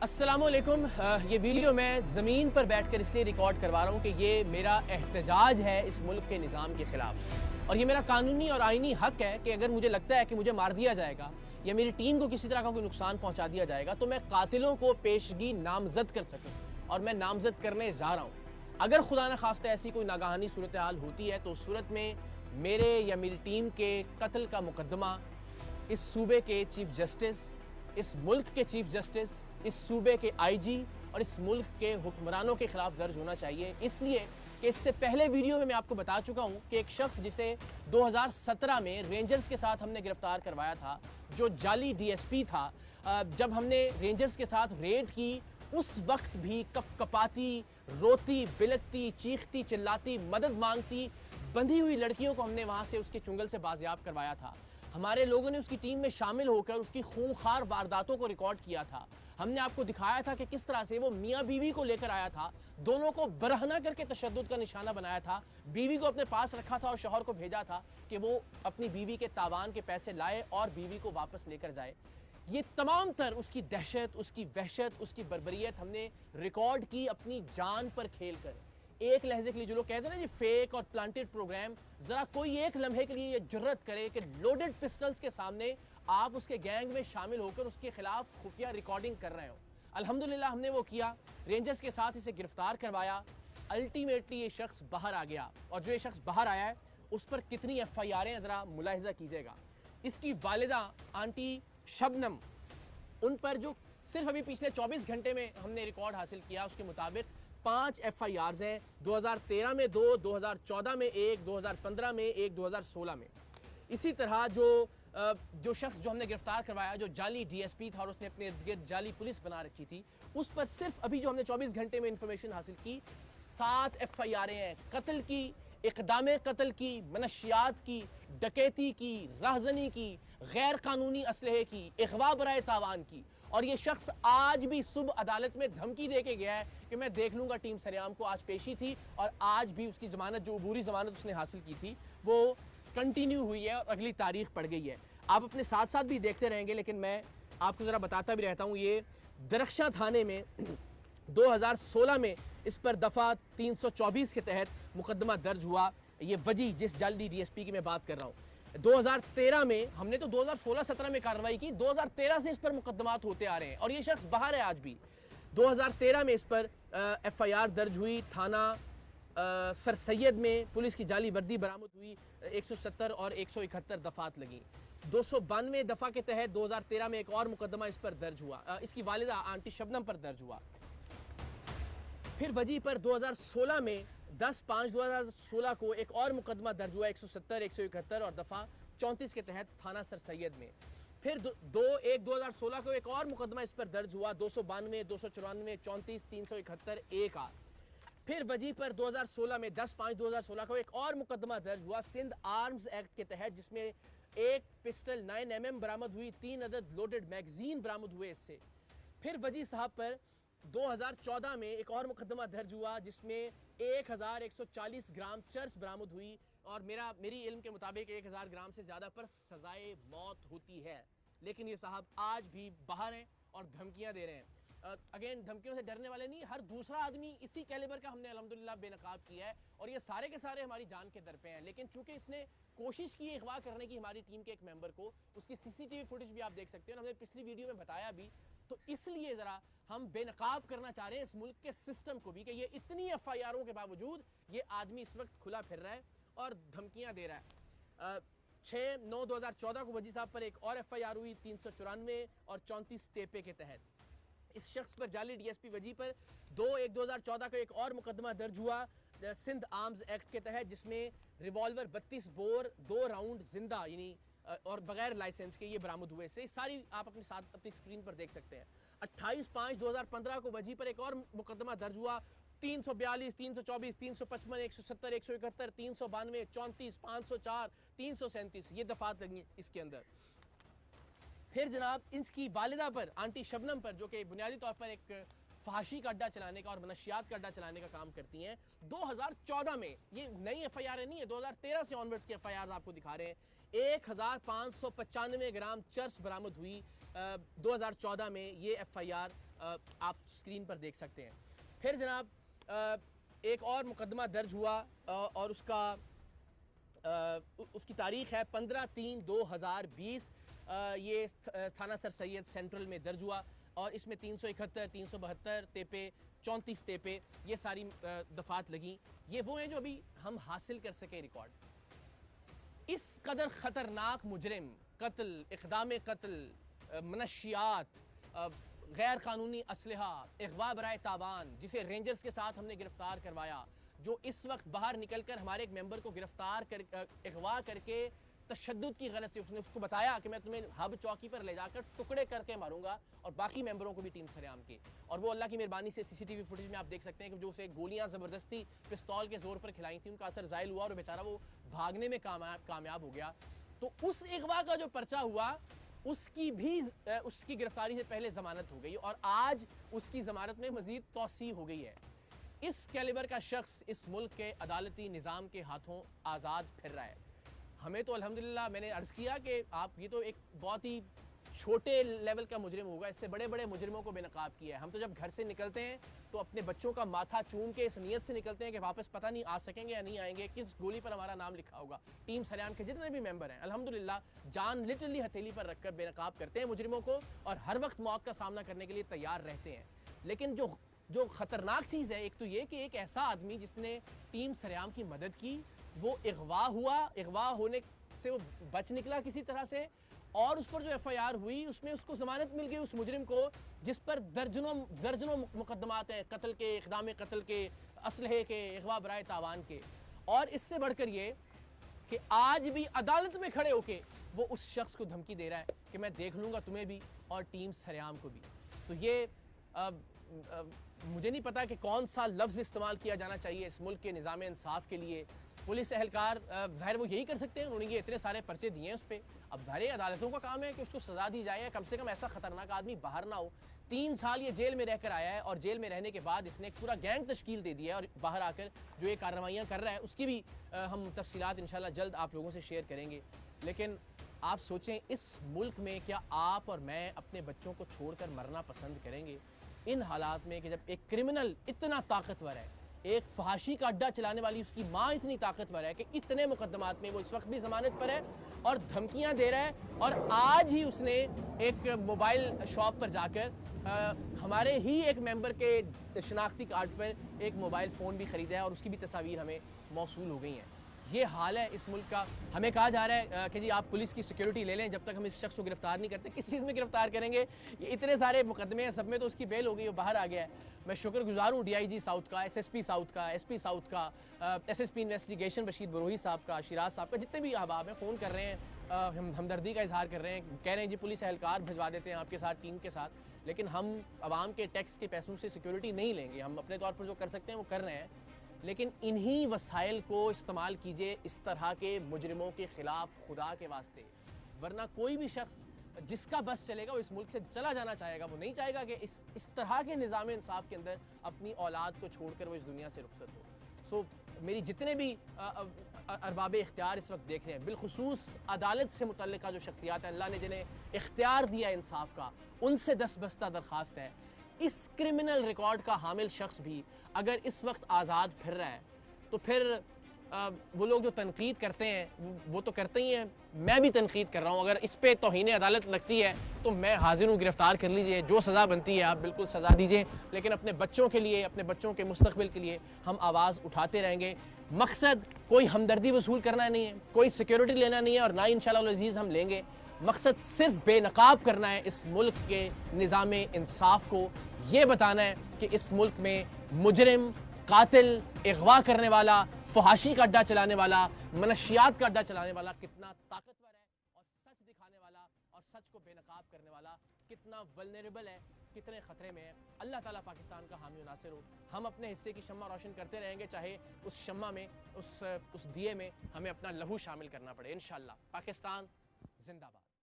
अस्सलामुअलैकुम। ये वीडियो मैं ज़मीन पर बैठकर इसलिए रिकॉर्ड करवा रहा हूँ कि ये मेरा एहतजाज है इस मुल्क के निज़ाम के ख़िलाफ़, और ये मेरा कानूनी और आइनी हक़ है कि अगर मुझे लगता है कि मुझे मार दिया जाएगा या मेरी टीम को किसी तरह का कोई नुकसान पहुँचा दिया जाएगा तो मैं कातिलों को पेशगी नामज़द कर सकूँ, और मैं नामज़द करने जा रहा हूँ। अगर खुदा न खास्ता ऐसी कोई नागहानी सूरत हाल होती है तो उस सूरत में मेरे या मेरी टीम के कत्ल का मुकदमा इस सूबे के चीफ जस्टिस, इस मुल्क के चीफ जस्टिस, इस सूबे के आईजी और इस मुल्क के हुक्मरानों के खिलाफ दर्ज होना चाहिए। इसलिए कि इससे पहले वीडियो में मैं आपको बता चुका हूं कि एक शख्स जिसे 2017 में रेंजर्स के साथ हमने गिरफ्तार करवाया था, जो जाली डीएसपी था, जब हमने रेंजर्स के साथ रेड की उस वक्त भी कपकपाती, रोती, बिलकती, चीखती, चिल्लाती, मदद मांगती बंधी हुई लड़कियों को हमने वहां से उसके चुंगल से बाजियाब करवाया था। हमारे लोगों ने उसकी टीम में शामिल होकर उसकी खूंखार वारदातों को रिकॉर्ड किया था। हमने आपको दिखाया था कि किस तरह से वो मियाँ बीवी को लेकर आया था, दोनों को बरहना करके तशद्दुद का निशाना बनाया था, बीवी को अपने पास रखा था और शौहर को भेजा था कि वो अपनी बीवी के तावान के पैसे लाए और बीवी को वापस लेकर जाए। ये तमाम तर उसकी दहशत, उसकी वहशत, उसकी बर्बरियत हमने रिकॉर्ड की अपनी जान पर खेल कर। एक लहजे के लिए जो लोग कहते हैं ना जी फेक और प्लांटेड प्रोग्राम, जरा कोई एक लम्हे के लिए ये जुर्रत करे कि लोडेड पिस्टल्स के सामने आप उसके गैंग में शामिल होकर उसके खिलाफ खुफिया रिकॉर्डिंग कर रहे हो। अल्हम्दुलिल्लाह हमने वो किया, रेंजर्स के साथ इसे गिरफ्तार करवाया। अल्टीमेटली ये शख्स बाहर आ गया, और जो ये शख्स बाहर आया है उस पर कितनी FIR हैं जरा मुलाहिजा कीजिएगा। इसकी वालिदा आंटी शबनम, उन पर जो सिर्फ अभी पिछले 24 घंटे में हमने रिकॉर्ड हासिल किया उसके मुताबिक 5 FIRs हैं। 2013 में 2, 2014 में 1, 2015 में 1, 2016 में। इसी तरह जो शख्स जो हमने गिरफ्तार करवाया, जो जाली डीएसपी था और उसने अपने इर्द गिर्द जाली पुलिस बना रखी थी, उस पर सिर्फ अभी जो हमने 24 घंटे में इंफॉर्मेशन हासिल की 7 FIR हैं। कत्ल की, इक़दाम कत्ल की, मनशियात की, डकैती की, राहजनी की, गैर कानूनी असलहे की, अगवा बराए तावान की। और ये शख्स आज भी सुबह अदालत में धमकी दे के गया है कि मैं देख लूंगा टीम सरेआम को। आज पेशी थी और आज भी उसकी जमानत, जो अबूरी जमानत उसने हासिल की थी, वो कंटिन्यू हुई है और अगली तारीख पड़ गई है। आप अपने साथ साथ भी देखते रहेंगे, लेकिन मैं आपको ज़रा बताता भी रहता हूँ। ये दरख्शां थाने में 2016 में इस पर दफ़ा 324 के तहत मुकदमा दर्ज हुआ। ये वजी जिस जाली डीएसपी की मैं बात कर रहा हूँ, 2013 में हमने तो 2016-17 में कार्रवाई की, 2013 से इस पर मुकदमात होते आ रहे हैं और ये शख्स बाहर है आज भी। 2013 में इस पर FIR दर्ज हुई। थाना सर सैयद में पुलिस की जाली वर्दी बरामद हुई, 170 और 171 दफात लगी। 292 दफ़ा के तहत 2013 में एक और मुकदमा इस पर दर्ज हुआ, इसकी वालिदा आंटी शबनम पर दर्ज हुआ। फिर वजी पर 2016 में 10/5/2016 को एक और मुकदमा दर्ज हुआ, 170, 171 और दफ़ा 34 के तहत थाना सर सैयद में। फिर 2/1/2016 को एक और मुकदमा इस पर दर्ज हुआ, 292, 294, 34, 371 एक आर। फिर वजी पर 2016 में 10/5/2016 को एक और मुकदमा दर्ज हुआ सिंध आर्म्स एक्ट के तहत, जिसमें एक पिस्टल 9mm बरामद हुई, 3 अदद लोडेड मैगजीन बरामद हुए इससे। फिर वजी साहब पर 2014 में एक और मुकदमा दर्ज हुआ जिसमें 1140 ग्राम चर्स बरामद हुई, और मेरी इल्म के मुताबिक 1000 ग्राम से ज़्यादा पर सजाए मौत होती है। लेकिन ये साहब आज भी बाहर हैं और धमकियां दे रहे हैं। अगेन, धमकियों से डरने वाले नहीं, हर दूसरा आदमी इसी कैलिबर का हमने अल्हम्दुलिल्लाह बेनकाब किया है, और ये सारे के सारे हमारी जान के दर पे हैं। लेकिन चूंकि इसने कोशिश की अगवा करने की हमारी टीम के एक मेंबर को, उसकी CCTV फुटेज भी आप देख सकते हैं, हमने पिछली वीडियो में बताया भी, तो इसलिए ज़रा हम बेनकाब करना चाह रहे हैं इस मुल्क के सिस्टम को भी कि ये इतनी FIRों के बावजूद ये आदमी इस वक्त खुला फिर रहा है और धमकियाँ दे रहा है। 6/9/2014 को वजी साहब पर एक और FIR हुई, 394 और 34 टेपे के तहत। इस शख्स पर जाली डीएसपी वजी पर 2/1/2014 को एक और मुकदमा दर्ज हुआ सिंध आर्म्स एक्ट के तहत, जिसमें रिवॉल्वर 32 बोर 2 राउंड जिंदा यानी और बगैर लाइसेंस के ये बरामद हुए से। सारी आप अपने साथ अपनी स्क्रीन पर देख सकते हैं। 28/5/2015 को वजी पर एक और मुकदमा दर्ज हुआ, 342, 324, 355, 170, 171, 392, 34, 504, 337 ये दफात लगी इसके अंदर। फिर जनाब इनकी वालिदा पर, आंटी शबनम पर, जो कि बुनियादी तौर पर एक फहाशी का अड्डा चलाने का और मनशियात का अड्डा चलाने का काम करती हैं, 2014 में, ये नई FIR नहीं है, 2013 से ऑनवर्ड्स की FIR आपको दिखा रहे हैं, 1595 ग्राम चर्स बरामद हुई 2014 में। ये FIR आप स्क्रीन पर देख सकते हैं। फिर जनाब एक और मुकदमा दर्ज हुआ और उसकी तारीख है 15/3/2020। ये थाना सर सैयद सेंट्रल में दर्ज हुआ और इसमें 371, 372 तेपे, 34 तेपे ये सारी दफात लगी। ये वो हैं जो अभी हम हासिल कर सके रिकॉर्ड। इस कदर ख़तरनाक मुजरिम, कत्ल, इक़दाम कत्ल, मनशियात, गैर कानूनी असलहा, अगवा बराए तावान, जिसे रेंजर्स के साथ हमने गिरफ्तार करवाया, जो इस वक्त बाहर निकल कर हमारे एक मेंबर को गिरफ्तार कर अगवा करके तशद्दुद की गलत से उसने उसको बताया कि मैं तुम्हें हब चौकी पर ले जाकर टुकड़े करके मारूंगा और बाकी मेंबरों को भी टीम सरेआम की। और वो अल्लाह की मेहरबानी से सीसीटीवी फुटेज में आप देख सकते हैं कि जो उसे गोलियां ज़बरदस्ती पिस्तौल के जोर पर खिलाई थी उनका असर ज़ायल हुआ और बेचारा वो भागने में कामयाब हो गया। तो उस अगवा का जो पर्चा हुआ उसकी गिरफ्तारी से पहले जमानत हो गई और आज उसकी जमानत में मजीद तौसी हो गई है। इस कैलिबर का शख्स इस मुल्क के अदालती निज़ाम के हाथों आज़ाद फिर रहा है। हमें तो अल्हम्दुलिल्लाह, मैंने अर्ज़ किया कि आप ये तो एक बहुत ही छोटे लेवल का मुजरिम होगा, इससे बड़े बड़े मुजरिमों को बेनकाब किया है। हम तो जब घर से निकलते हैं तो अपने बच्चों का माथा चूम के इस नीयत से निकलते हैं कि वापस पता नहीं आ सकेंगे या नहीं आएंगे, किस गोली पर हमारा नाम लिखा होगा। टीम सरेआम के जितने भी मेंबर हैं अल्हम्दुलिल्लाह जान लिटरली हथेली पर रखकर बेनकाब करते हैं मुजरिमों को और हर वक्त मौत का सामना करने के लिए तैयार रहते हैं। लेकिन जो ख़तरनाक चीज़ है, एक तो ये कि एक ऐसा आदमी जिसने टीम सरेआम की मदद की, वो अगवा हुआ, अगवा होने से वो बच निकला किसी तरह से, और उस पर जो FIR हुई उसमें उसको ज़मानत मिल गई उस मुजरिम को जिस पर दर्जनों मुकदमात हैं, कत्ल के, इक़दाम कत्ल के, असलहे के, अगवा बराए तावान के। और इससे बढ़कर ये कि आज भी अदालत में खड़े होके वो उस शख्स को धमकी दे रहा है कि मैं देख लूँगा तुम्हें भी और टीम सरेआम को भी। तो ये मुझे नहीं पता कि कौन सा लफ्ज़ इस्तेमाल किया जाना चाहिए इस मुल्क के निज़ाम इंसाफ के लिए। पुलिस एहलकार ज़ाहिर वो यही कर सकते हैं, उन्होंने ये इतने सारे पर्चे दिए हैं उस पर। अब ज़ाहिर अदालतों का काम है कि उसको सज़ा दी जाए, कम से कम ऐसा ख़तरनाक आदमी बाहर ना हो। 3 साल ये जेल में रहकर आया है और जेल में रहने के बाद इसने एक पूरा गैंग तश्कील दे दिया है और बाहर आकर जो ये कार्रवाइयाँ कर रहा है उसकी भी हम तफसीलात इंशाल्लाह जल्द आप लोगों से शेयर करेंगे। लेकिन आप सोचें, इस मुल्क में क्या आप और मैं अपने बच्चों को छोड़कर मरना पसंद करेंगे इन हालात में कि जब एक क्रिमिनल इतना ताकतवर है, एक फहाशी का अड्डा चलाने वाली उसकी माँ इतनी ताकतवर है कि इतने मुकदमात में वो इस वक्त भी ज़मानत पर है और धमकियां दे रहा है। और आज ही उसने एक मोबाइल शॉप पर जाकर हमारे ही एक मेंबर के शनाख्ती कार्ड पर एक मोबाइल फ़ोन भी ख़रीदा है और उसकी भी तस्वीर हमें मौसूल हो गई हैं। ये हाल है इस मुल्क का। हमें कहा जा रहा है कि जी आप पुलिस की सिक्योरिटी ले लें जब तक हम इस शख्स को गिरफ्तार नहीं करते। किस चीज़ में गिरफ्तार करेंगे? ये इतने सारे मुकदमे हैं, सब में तो उसकी बेल हो गई, वो बाहर आ गया है। मैं शुक्रगुजार हूँ DIG साउथ का, SSP साउथ का, SP साउथ का, SSP इन्वेस्टिगेशन बशीर बरोही साहब का, शिराज साहब का, जितने भी अहबाब हैं फ़ोन कर रहे हैं, हमदर्दी का इजहार कर रहे हैं, कह रहे हैं जी पुलिस एहलकार भिजवा देते हैं आपके साथ, टीम के साथ। लेकिन हम आवाम के टैक्स के पैसों से सिक्योरिटी नहीं लेंगे। हम अपने तौर पर जो कर सकते हैं वो कर रहे हैं, लेकिन इन्हीं वसाइल को इस्तेमाल कीजिए इस तरह के मुजरिमों के ख़िलाफ़ खुदा के वास्ते। वरना कोई भी शख्स जिसका बस चलेगा वो इस मुल्क से चला जाना चाहेगा। वो नहीं चाहेगा कि इस तरह के निज़ाम इंसाफ के अंदर अपनी औलाद को छोड़कर वो इस दुनिया से रुखसत हो। सो मेरी जितने भी अरबाब इख्तियार इस वक्त देख रहे हैं, बिलखुसूस अदालत से मुतल्लिक़ा जो शख्सियात हैं, अल्लाह ने जिन्हें इख्तियार दिया इंसाफ का, उनसे दस्तबस्ता दरख्वास्त है, इस क्रिमिनल रिकॉर्ड का हामिल शख्स भी अगर इस वक्त आज़ाद फिर रहा है तो फिर वो लोग जो तनकीद करते हैं वो तो करते ही हैं, मैं भी तनकीद कर रहा हूँ। अगर इस पे तौहीन अदालत लगती है तो मैं हाजिर हूँ, गिरफ्तार कर लीजिए, जो सज़ा बनती है आप बिल्कुल सज़ा दीजिए। लेकिन अपने बच्चों के लिए, अपने बच्चों के मुस्तक़बिल के लिए हम आवाज़ उठाते रहेंगे। मकसद कोई हमदर्दी वसूल करना नहीं है, कोई सिक्योरिटी लेना नहीं है और ना इंशाअल्लाह अज़ीज़ हम लेंगे। मकसद सिर्फ बेनकाब करना है इस मुल्क के निज़ाम इंसाफ को। ये बताना है कि इस मुल्क में मुजरिम, कातिल, अगवा करने वाला, फहाशी का अड्डा चलाने वाला, मनशियात का अड्डा चलाने वाला कितना ताकतवर है और सच दिखाने वाला और सच को बेनकाब करने वाला कितना वल्नरेबल है, कितने ख़तरे में है। अल्लाह ताला पाकिस्तान का हामी नासिर हो। हम अपने हिस्से की शम्मा रोशन करते रहेंगे, चाहे उस शम्मा में, उस दिए में हमें अपना लहू शामिल करना पड़े। इंशाअल्लाह। पाकिस्तान जिंदाबाद।